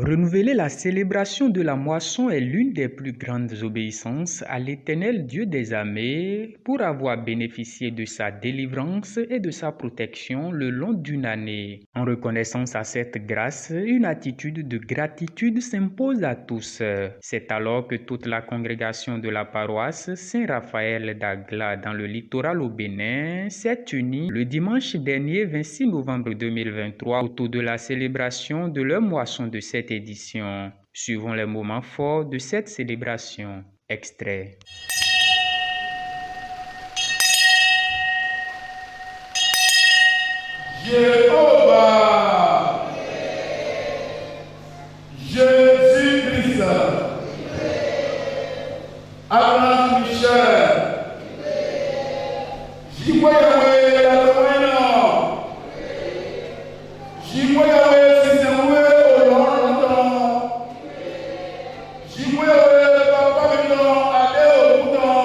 Renouveler la célébration de la moisson est l'une des plus grandes obéissances à l'Éternel Dieu des armées pour avoir bénéficié de sa délivrance et de sa protection le long d'une année. En reconnaissance à cette grâce, une attitude de gratitude s'impose à tous. C'est alors que toute la congrégation de la paroisse Saint-Raphaël d'Agla dans le littoral au Bénin s'est unie le dimanche dernier 26 novembre 2023 autour de la célébration de leur moisson de cette édition. Suivons les moments forts de cette célébration. Extrait. Jéhovah, Jésus-Christ, Abraham Michel, Yahweh la Toino, Yahweh Sisemwe Olorondon, Yahweh Papa Milon Ade Oudon,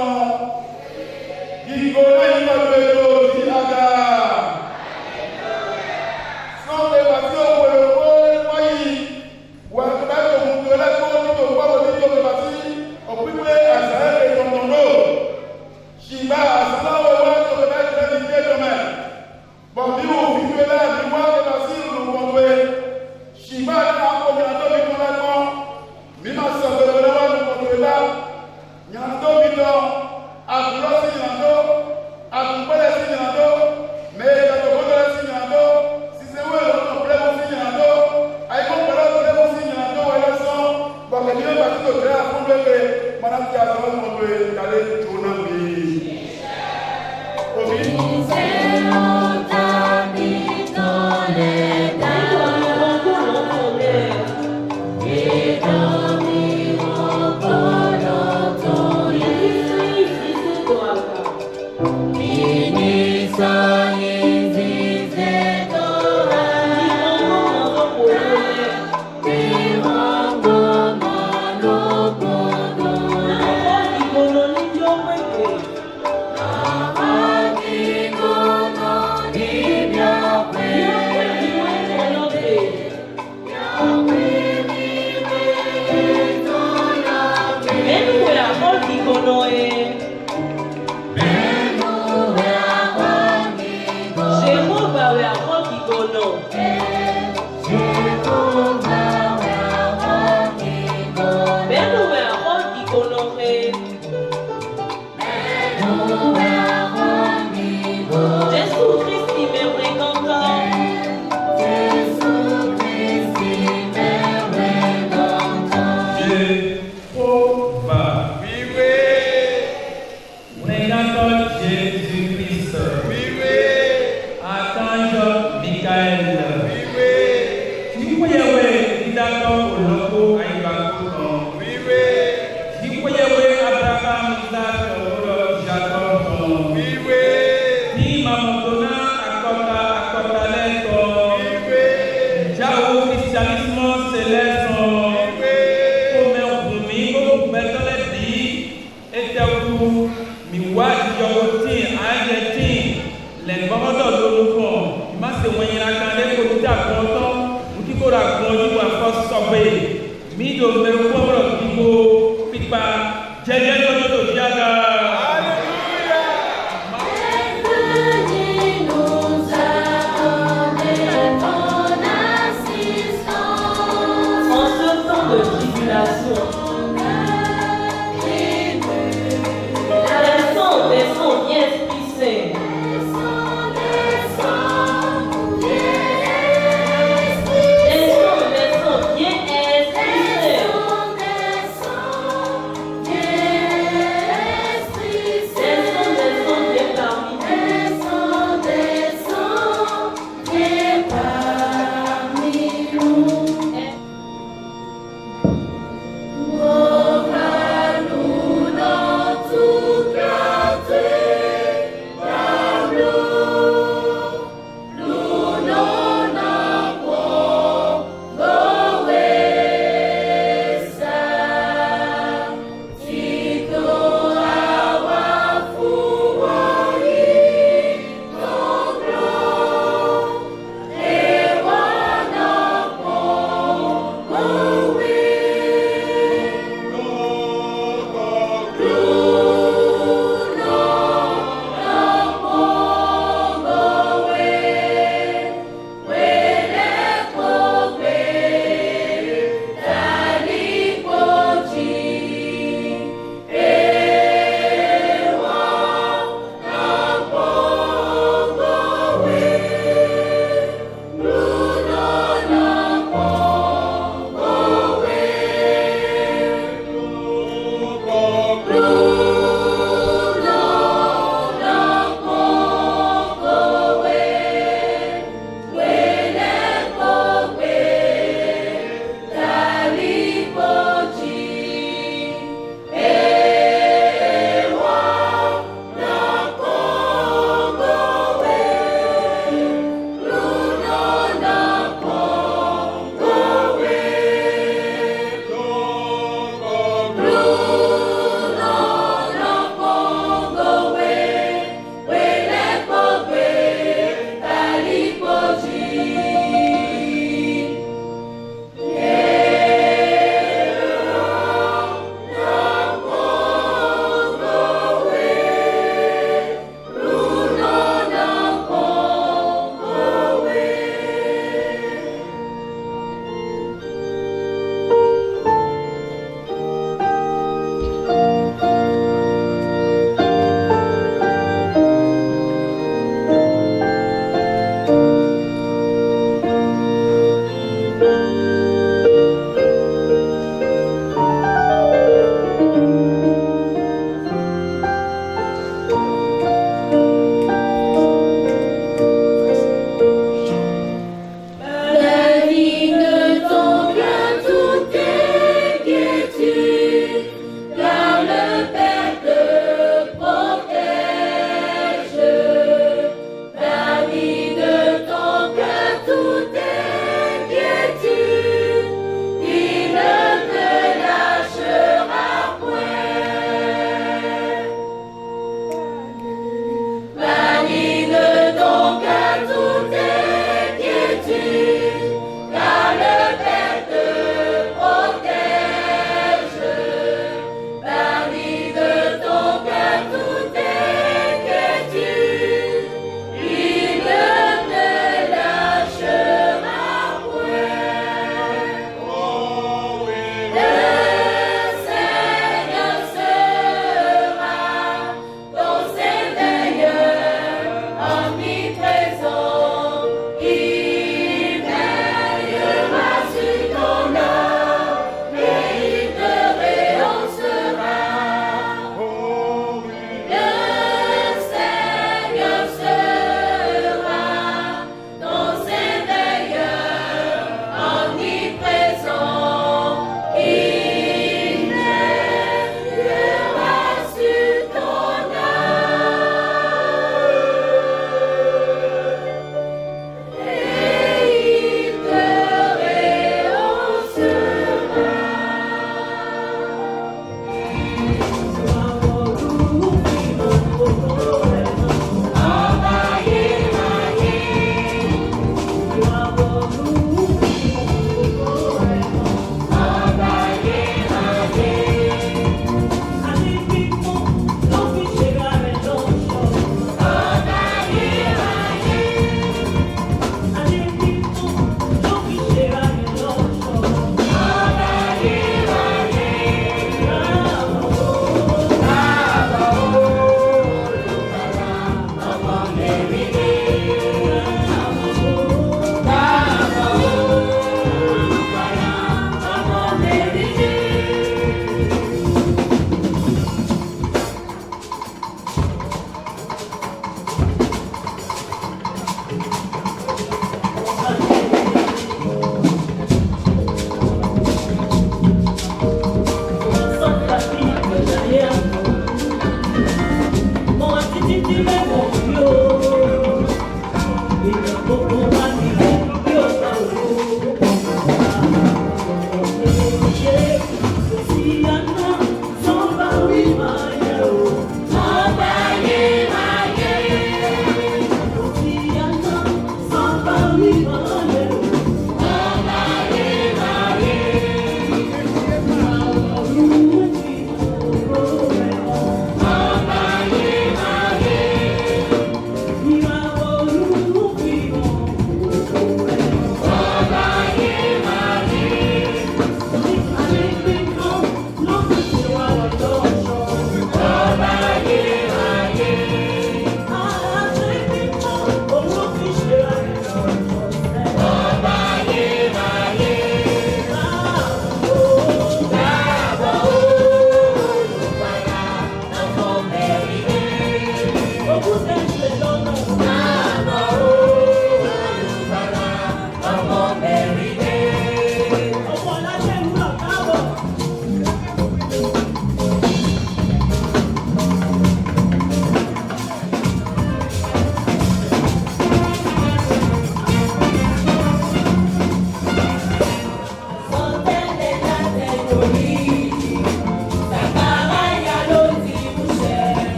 Yigona Yimabelo Diaga.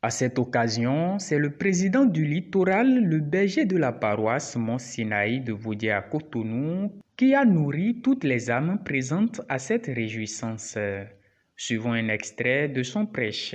À cette occasion, c'est le président du littoral, le berger de la paroisse Mont Sinaï de Vaudier à Cotonou, qui a nourri toutes les âmes présentes à cette réjouissance. Suivons un extrait de son prêche.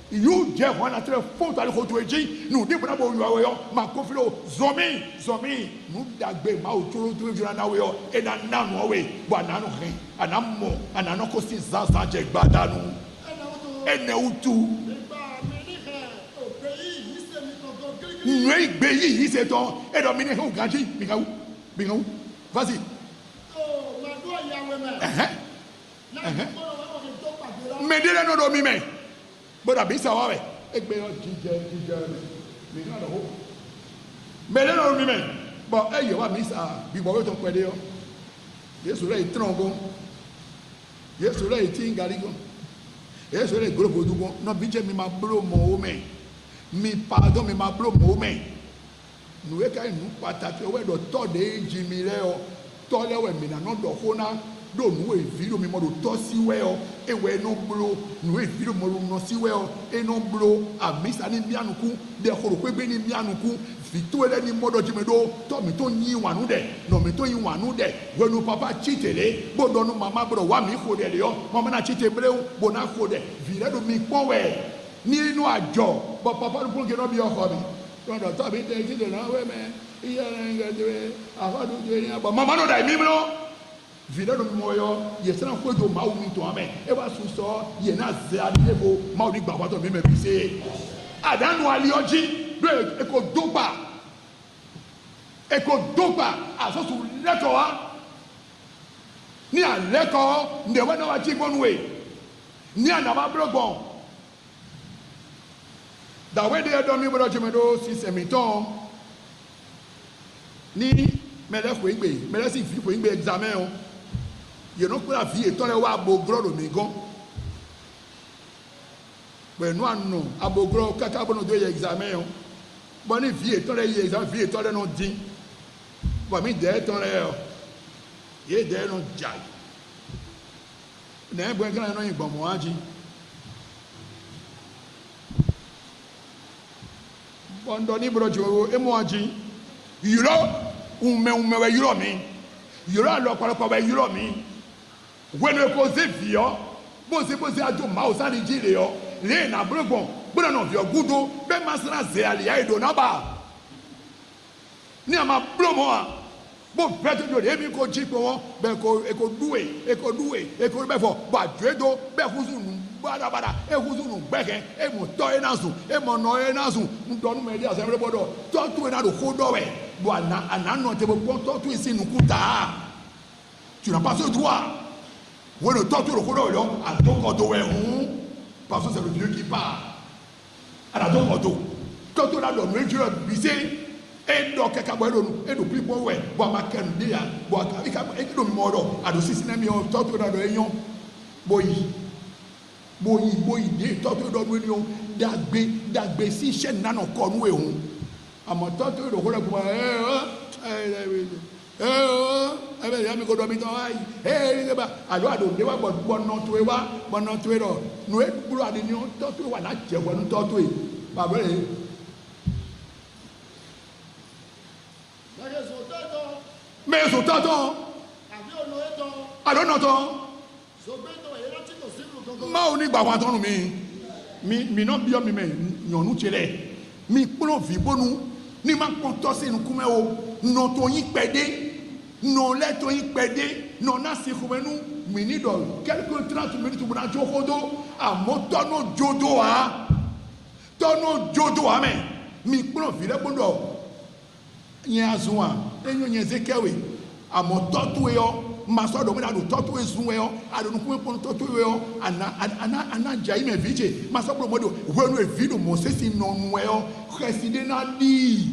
You just want to phone to go to a G. No, they will not my coffee. Zomi, no, that be my to now, and I'm now away, but I know him, and I'm more, and I'm not costing Zazac Badano, and no two. Great baby, he said, oh, and a minute, who got you? Bingo, was it? Medina no do mi me. But abisa wa we. Egbe no jije me na do ho. Medina no mi me. But e yo wa misa bi bo we to pede yo. Yesu re trongo. Yesu re tin garigo. Yesu re gro bodugo. No bi je mi ma bro mo me. Mi pardon mi ma bro mo me. Nu e kai nu pataki o we do to de ji mi re o. To le we mi na no do ho na. Do no e video me mo do to si we o e we no blo no e video mo no si we o e no blo a misa ni bianuku de horo pe gbe ni bianuku fito ele ni modo jimedo to mi to yin wanu de no mi to yin wanu de we no papa chitele bo do no mama bro wa mi ko de le yo mama na chite breu bo na ko de vire do mi pon we ni inu ajo bo papa do pon ke no bi oko mi do to bi de chite na we me iye nga de afadu de ni abo mama no dai mi bro vile no moyo yesena kwedo ma umi to ame e ba suso ye na ze adebo ma odi gba wa to me bi se adanu ali oji do e ko dopa asosu leto wa ni aleko nde we na wa ji bonwe ni anaba blogbon da we de do mi bodo jimedo sisemiton ni mele ko igbe mele si fi ko igbe examen o you know put a vie ton le wa abogro mi gan pe no anu abogro kaka bono do ye examen o bo ni vie ton le ye examen vie ton le no din bo mi de ton le o ye de no jai na gbe gan no yin gbon mo aji bondo ni bro jo e mo aji euro ume we euro mi euro lo palopo we euro mi when we cause vio bo se ajo ma o sari jire yo le na brogbon gbona no vio gudo be masra ze ali ai do na ba ni ama promo a bo beto do e mi ko ji po won be ko e ko duwe be fo ba dwedo be huzunu bada e huzunu gbeke e mo to e nasu e mo no e nasu ndonu me dia se me bodo to tu e na do ko do we bo ana no te bo to tu isi nukuta tu n'as pas ce droit. Où est le temps tout le coup à ton cordeau est rond parce que c'est le Dieu qui parle. À ton cordeau. Quand on a donné Dieu a bisé et donc quelqu'un boit l'eau et nous plus bon ouais boire ma canne dia boire avec un moro à de six nami on tant on a de union boy de tant on a de union d'agbe si chaîne nan encore nous et on à mon tant on le rôle pour ebe ya mi ko do mi ton ai ba alo ado de wa bono to e ro no e buru ade ni o to to wa na je wo no to e ba be me so tato ado no to ma o ni gba wa ton mi no bi o mi me yonu chele mi plo vi bonu ni ma pon to se nu kume o no to yin pede non let to yin pede non na se kumenu mini do quelques 30 minutes pour na jokodo a motono jodo a tono jodo a me mi plo vi le bondo yin azun a enyo yin zekewe a mototo yo maso do me na do toto ezun yo a do nu pon toto yo ana jai me viche maso pro modo wenu e video mo se si non yo reside na di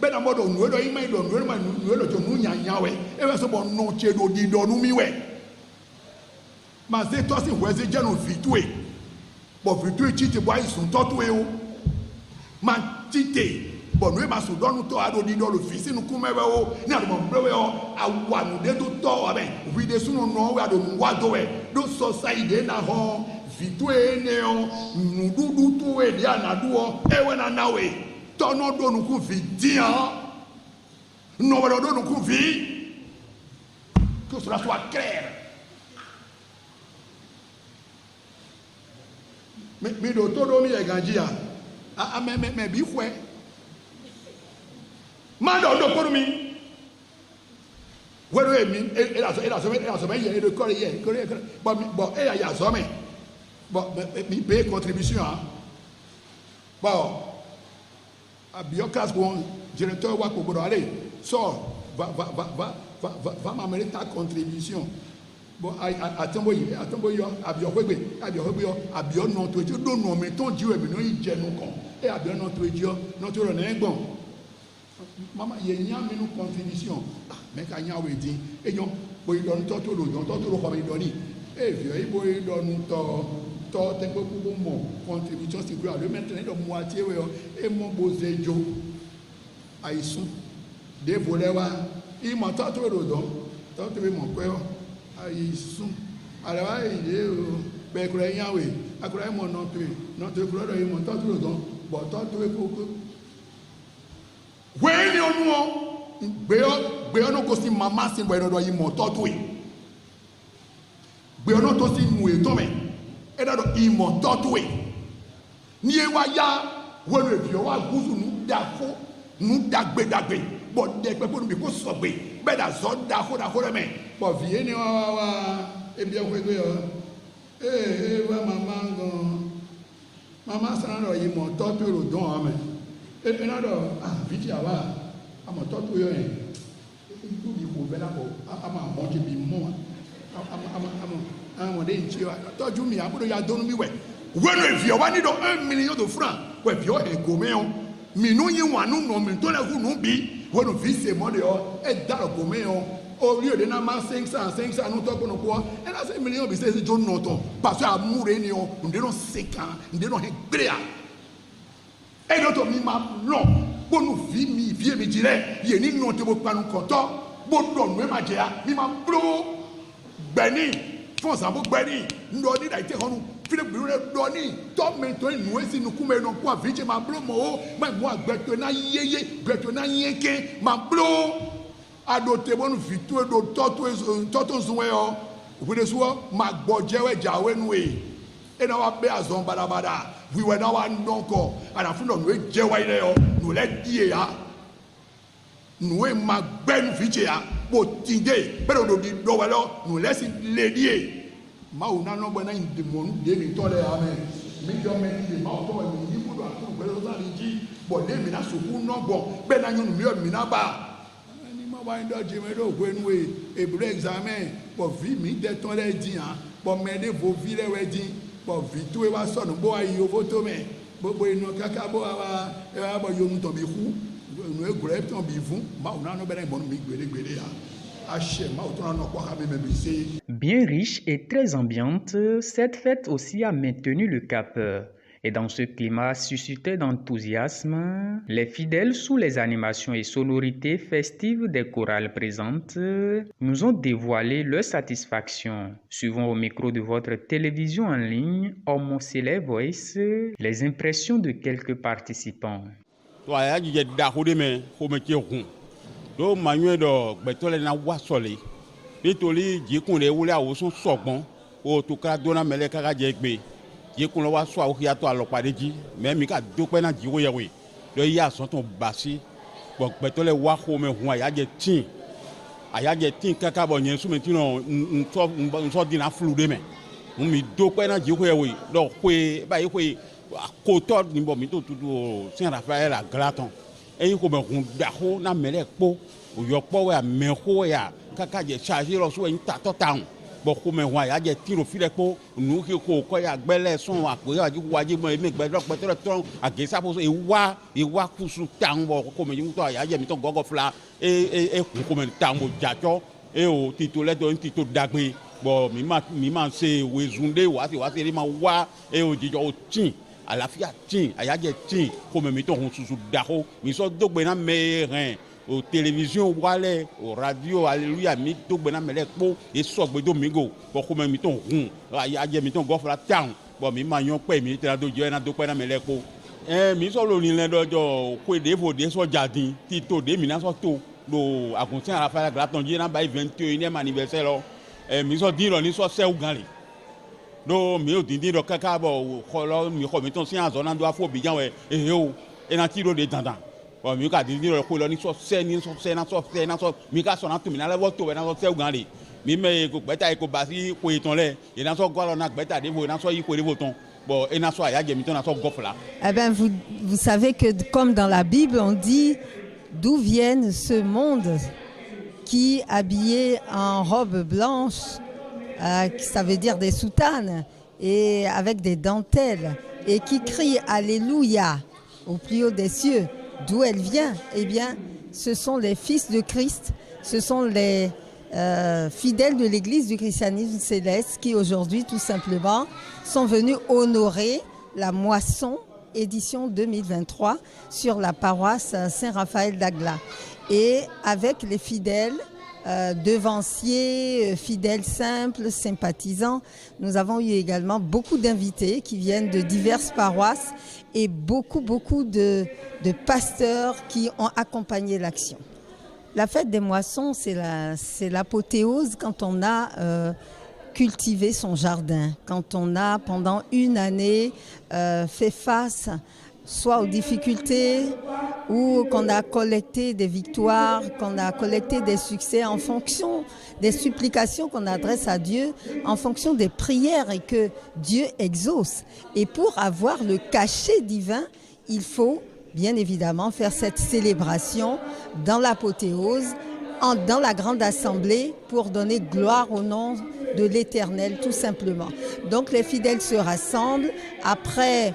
Ben amodo nous do imai do nous ma nous lo to nous nya we e be so bo no che do di do nu mi we ma se to si weze je no fitue bo fitue chi te bo isun to to e o ma tite bo no e ma so do nu to ado di do lo fi sinu ku mewe o ni ado mo brewe o awa nu de to to abe vi de sunu no we ado nu wa do we do society na ho fitue ne o nu dudu to we dia na do o e we na na we non do nous confi dia non do nous confi que cela soit clair mais do to do mi e ganjia me bi fwe ma do ko mi wero emi e la so me ye de ko ye bon e ya so me bon mi paye contribution bon à Biocas, bon directeur wa ko aller sort va m'amener ta contribution bon attends yo abio non to je do non mais ton Dieu me non il je non kon et abio non to Dieu non to ro na gbon mama ye nya me no contribution mais ka nya we din e yon bo do to ro ko me do ni e vio e bo do nu to te ko ku mo contribution si gros le maintenant de moitié we e mo bozejo aisun de volewa i mo to ro do to te mo pe o aisun ara wa ide o be kure yan we akura mo no to kuro do i mo to ro do bo to ko we ni onu o gbe o no ko si mama si bo do i mo to gbe o no to si nu e to me edado imo totwe ni e wa ya wonu efi o wa gusu nu dafo nu dagbe bo de pe bi ko so gbe be da so dafo me bo vie ni wa e bi o gbe yo wa mama san ro imo totwe ro don ame e na do viti awa amo totwe yo en du bi ko be la ko ama mo je bi mo àwọn de nchi tọ́jú mi àbúrò ya donu mi we wenu evio wa ni do 1 million de francs we vio e gomeo mi no yin wa nu no mi to le hu nu bi wenu fi se mo de o e da gomeo o ri o de na ma 500 nu to kono ko e na 5 million bi se jo no to parce que amure ni o nde no 5 ans nde no he grea e do to mi ma no bonu fi mi vie mi dire ye ni no te bo panu konto bo do no e ma je ya mi ma bro beni fon sa bo gbeni ndo ni da ite honu file gbiru re do ni to me to nu esi nu ku me no kwa vije ma blo mo ma mu agbeto na yeye gbeto na yeke ma blo ado te bonu fitu do toto zunwe o obede so ma gboje we jawe nu e na wa be azon badabada we were now nonko ana fun no e je wa ile o nu le die ya nu e ma gbenu vije ya bo tinde pero do di do welo no lesi ledie ma una no bona inde mo de mi tole amen mi do me di ma to mi ni budo atu gbelo za ji bo de mi na soku no bo be na nyunu mi na ba ni ma wa ndo ji me do gwenu e bre examen bo vi mi de ton le di han bo me de vo vi le we di bo vi tu e wa so no bo ayi o foto me bo inu kaka bo wa e wa bo yo mu to bi ku Bien riche et très ambiante, cette fête aussi a maintenu le cap. Et dans ce climat suscité d'enthousiasme, les fidèles, sous les animations et sonorités festives des chorales présentes, nous ont dévoilé leur satisfaction. Suivant au micro de votre télévision en ligne, Omosele Voice, les impressions de quelques participants. To aya jije da hode me ho me ke hun do manu do betole na wa sole nítorí jikun le wule awosun sogbon o to ka do na mele ka je gbe jikun lo wa so awo ya to alopade ji me mi ka do pe na jiwo yewe do ya so ton basi bo betole wa ho me hun aya je tin kaka bo yen su me tin no nso di na flu de me mi do pe na jiwo yewe do pe ba yi pe koto ni bo mi to tudu Saint Raphaël a Glaton e ko be hun da ho na mele po o yo po we me ho ya kaka je charger lo so en ta to town bon comme ouais ya je tiro file ko nous qui ko ya gbele son apo ya ju waji mo mi gbe lo ton agesa po e wa kusu tango comme you to ya je mi ton gogo fla e comme tango jacho e o titule do tito dagbe bon mi ma se wezunde wa se ri ma wa e o jijo o tin àlàáfíà tin ayaje tin comme mi ton susu dako mi so dogbe na merin o télévision wale o radio alléluia mi dogbe na mele po e so gbe domingo bo comme mi ton run ayaje mi ton gofla town bon mi ma yon pe mi te na dojo na do pe na mele po mi so lo ni le dojo ko de fo de so jardin ti to de mi na so to lo aguntin Raphaël Glaton ji na ba 21e anniversaire lo mi so din lo ni so se uganle no mi o dindi do kaka bo kholo mi kho mi ton si an zona do afo bijan we o e na ti ro de dandan bo mi ka dindi do ko lo ni so se na so mi ka so na tu mi na le wo to we na so se ugan le mi me ko gbeta e ko ba si ko iton le e na so go lo na gbeta de vo na so yi ko de vo ton bon e na so aya je mi ton na so gofla. Eh ben vous savez que comme dans la Bible on dit d'où viennent ce monde qui habillé en robe blanche ça veut dire des soutanes et avec des dentelles et qui crie Alléluia au plus haut des cieux. D'où elle vient? Eh bien, ce sont les fils de Christ, ce sont les fidèles de l'Église du christianisme céleste qui aujourd'hui tout simplement sont venus honorer la moisson édition 2023 sur la paroisse Saint-Raphaël d'Agla. Et avec les fidèles devanciers, fidèles simples, sympathisants. Nous avons eu également beaucoup d'invités qui viennent de diverses paroisses et beaucoup de pasteurs qui ont accompagné l'action. La fête des moissons, c'est l'apothéose quand on a cultivé son jardin, quand on a pendant une année fait face soit aux difficultés ou qu'on a collecté des victoires, qu'on a collecté des succès en fonction des supplications qu'on adresse à Dieu, en fonction des prières et que Dieu exauce. Et pour avoir le cachet divin, il faut bien évidemment faire cette célébration dans l'apothéose, dans la grande assemblée pour donner gloire au nom de l'Éternel tout simplement. Donc les fidèles se rassemblent après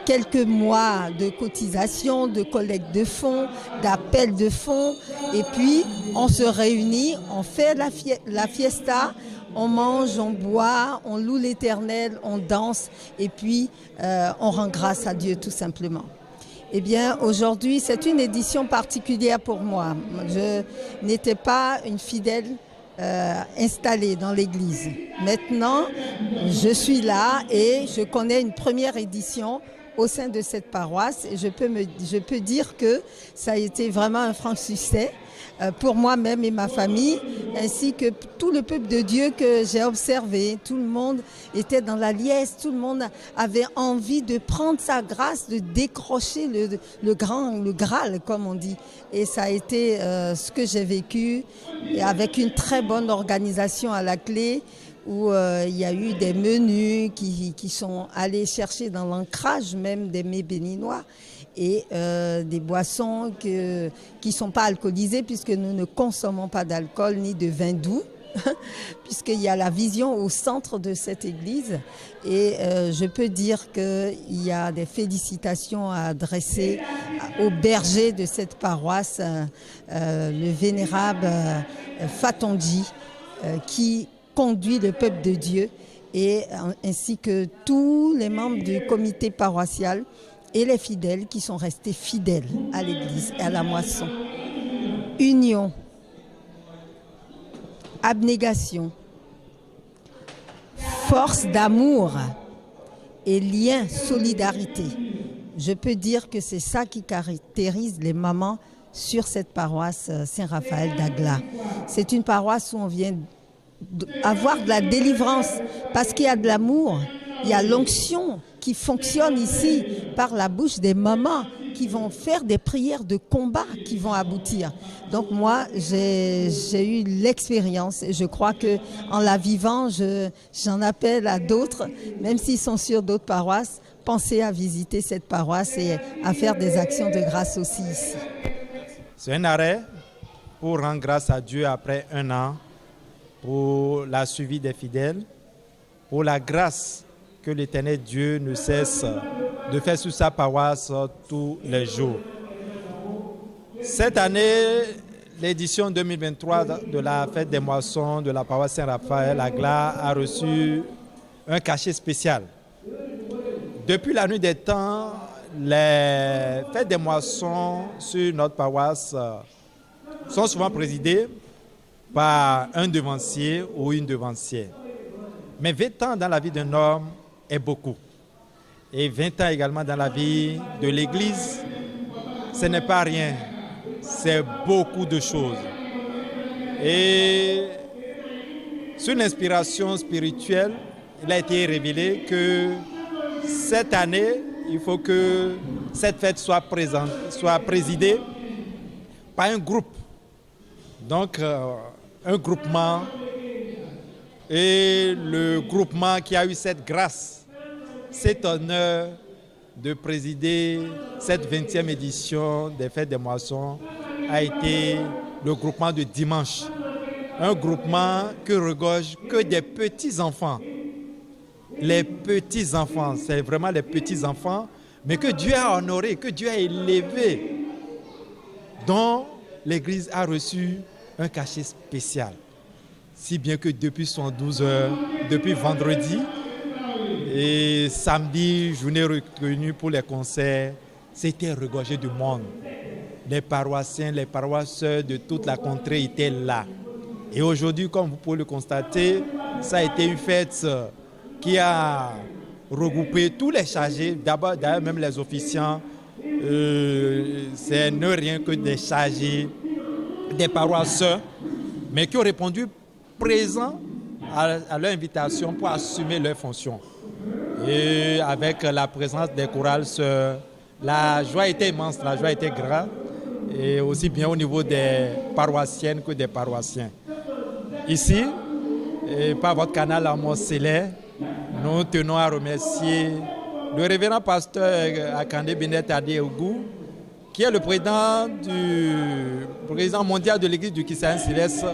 quelques mois de cotisation, de collecte de fonds, d'appel de fonds et puis on se réunit, on fait la fiesta, on mange, on boit, on loue l'Éternel, on danse et puis on rend grâce à Dieu tout simplement. Eh bien, aujourd'hui, c'est une édition particulière pour moi. Je n'étais pas une fidèle installée dans l'église. Maintenant, je suis là et je connais une première édition au sein de cette paroisse et je peux dire que ça a été vraiment un franc succès pour moi-même et ma famille, ainsi que tout le peuple de Dieu que j'ai observé. Tout le monde était dans la liesse, tout le monde avait envie de prendre sa grâce, de décrocher le Graal, comme on dit. Et ça a été ce que j'ai vécu, et avec une très bonne organisation à la clé, où il y a eu des menus qui sont allés chercher dans l'ancrage même des mets béninois et des boissons qui ne sont pas alcoolisées puisque nous ne consommons pas d'alcool ni de vin doux puisqu'il y a la vision au centre de cette église et je peux dire qu'il y a des félicitations à adresser au berger de cette paroisse, le vénérable Fatondji, qui conduit le peuple de Dieu et ainsi que tous les membres du comité paroissial et les fidèles qui sont restés fidèles à l'église et à la moisson. Union, abnégation, force d'amour et lien, solidarité. Je peux dire que c'est ça qui caractérise les mamans sur cette paroisse Saint-Raphaël d'Agla. C'est une paroisse où on vient avoir de la délivrance parce qu'il y a de l'amour, il y a l'onction qui fonctionne ici par la bouche des mamans qui vont faire des prières de combat qui vont aboutir. Donc moi, j'ai eu l'expérience et je crois qu'en la vivant, j'en appelle à d'autres, même s'ils sont sur d'autres paroisses, pensez à visiter cette paroisse et à faire des actions de grâce aussi ici. C'est un arrêt pour rendre grâce à Dieu après un an pour la suivi des fidèles, pour la grâce que l'Éternel Dieu ne cesse de faire sur sa paroisse tous les jours. Cette année, l'édition 2023 de la fête des moissons de la paroisse Saint-Raphaël à Glas a reçu un cachet spécial. Depuis la nuit des temps, les fêtes des moissons sur notre paroisse sont souvent présidées par un devancier ou une devancière. Mais 20 ans dans la vie d'un homme est beaucoup. Et 20 ans également dans la vie de l'Église, ce n'est pas rien. C'est beaucoup de choses. Et sur l'inspiration spirituelle, il a été révélé que cette année, il faut que cette fête soit présidée par un groupe. Donc, un groupement. Et le groupement qui a eu cette grâce, cet honneur de présider cette 20e édition des Fêtes des Moissons a été le groupement de dimanche. Un groupement que regorge que des petits-enfants. Les petits-enfants, c'est vraiment les petits-enfants, mais que Dieu a honoré, que Dieu a élevé, dont l'Église a reçu un cachet spécial. Si bien que depuis 72 heures, depuis vendredi et samedi, journée reconnue pour les concerts, c'était regorgé du monde. Les paroissiens, les paroisseurs de toute la contrée étaient là. Et aujourd'hui, comme vous pouvez le constater, ça a été une fête qui a regroupé tous les chargés, d'abord d'ailleurs même les officiants. C'est ne rien que des chargés, des paroisseurs, mais qui ont répondu présents à leur invitation pour assumer leurs fonctions. Et avec la présence des chorales sœurs, la joie était immense, la joie était grande, et aussi bien au niveau des paroissiennes que des paroissiens. Ici, et par votre canal Amour Céleste, nous tenons à remercier le révérend pasteur Akande Benet Adeogou, qui est le président mondial de l'Église du Christ Céleste.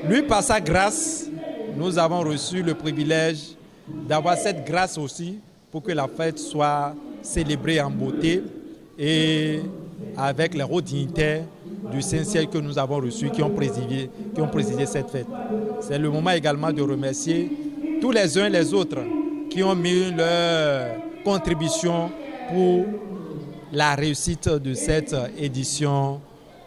Lui, par sa grâce, nous avons reçu le privilège d'avoir cette grâce aussi pour que la fête soit célébrée en beauté et avec les hauts dignitaires du Saint-Ciel que nous avons reçus qui ont présidé cette fête. C'est le moment également de remercier tous les uns et les autres qui ont mis leur contribution pour la réussite de cette édition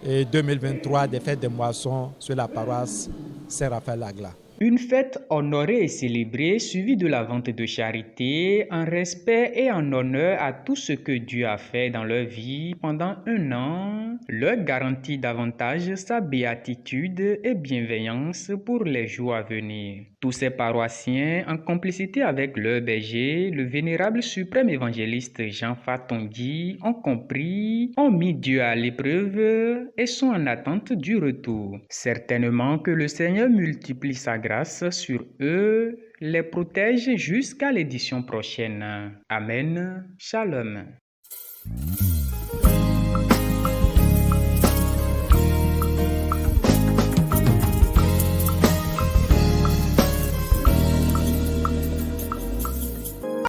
2023 des Fêtes des Moissons sur la paroisse Saint-Raphaël-à-Glas. Une fête honorée et célébrée, suivie de la vente de charité, en respect et en honneur à tout ce que Dieu a fait dans leur vie pendant un an, leur garantit davantage sa béatitude et bienveillance pour les jours à venir. Tous ces paroissiens, en complicité avec leur berger, le vénérable suprême évangéliste Jean Fatongi, ont compris, ont mis Dieu à l'épreuve et sont en attente du retour. Certainement que le Seigneur multiplie sa grâce sur eux, les protège jusqu'à l'édition prochaine. Amen. Shalom.